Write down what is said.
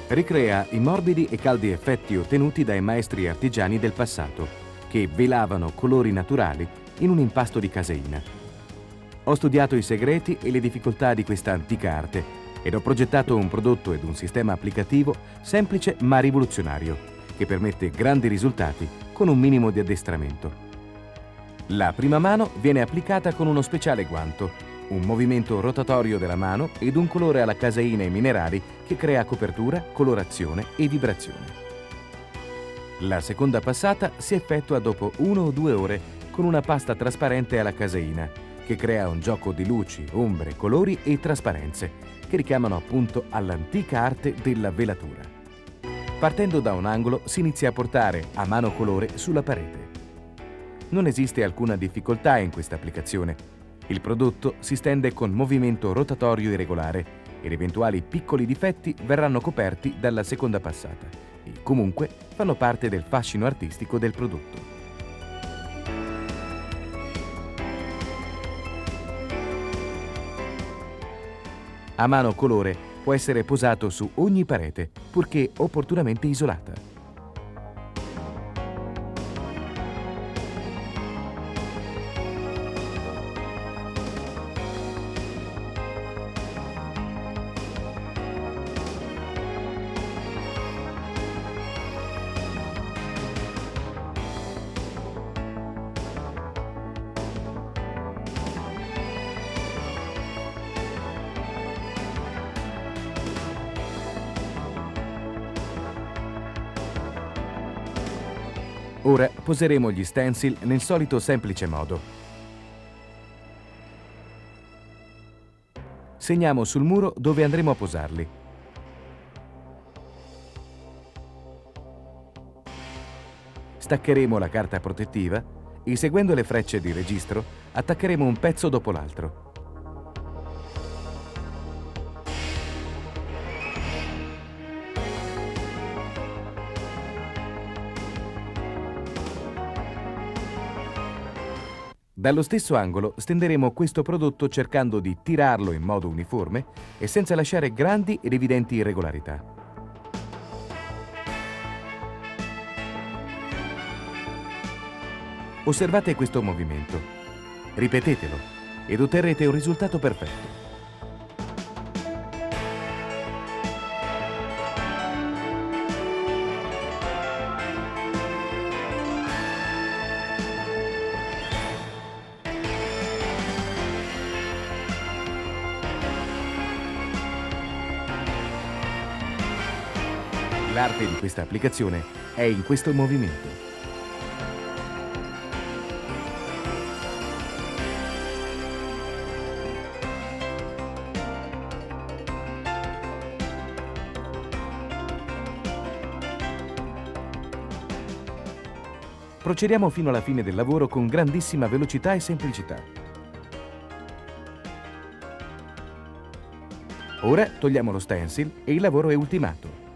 Ricrea i morbidi e caldi effetti ottenuti dai maestri artigiani del passato, che velavano colori naturali in un impasto di caseina. Ho studiato i segreti e le difficoltà di questa antica arte ed ho progettato un prodotto ed un sistema applicativo semplice ma rivoluzionario, che permette grandi risultati con un minimo di addestramento. La prima mano viene applicata con uno speciale guanto, un movimento rotatorio della mano ed un colore alla caseina e minerali che crea copertura, colorazione e vibrazione. La seconda passata si effettua dopo 1 o 2 ore con una pasta trasparente alla caseina, che crea un gioco di luci, ombre, colori e trasparenze, che richiamano appunto all'antica arte della velatura. Partendo da un angolo si inizia a portare a mano colore sulla parete. Non esiste alcuna difficoltà in questa applicazione. Il prodotto si stende con movimento rotatorio irregolare ed eventuali piccoli difetti verranno coperti dalla seconda passata e comunque fanno parte del fascino artistico del prodotto. A mano colore può essere posato su ogni parete, purché opportunamente isolata. Ora poseremo gli stencil nel solito semplice modo. Segniamo sul muro dove andremo a posarli. Staccheremo la carta protettiva e, seguendo le frecce di registro, attaccheremo un pezzo dopo l'altro. Dallo stesso angolo stenderemo questo prodotto cercando di tirarlo in modo uniforme e senza lasciare grandi ed evidenti irregolarità. Osservate questo movimento, ripetetelo ed otterrete un risultato perfetto. L'arte di questa applicazione è in questo movimento. Procediamo fino alla fine del lavoro con grandissima velocità e semplicità. Ora togliamo lo stencil e il lavoro è ultimato.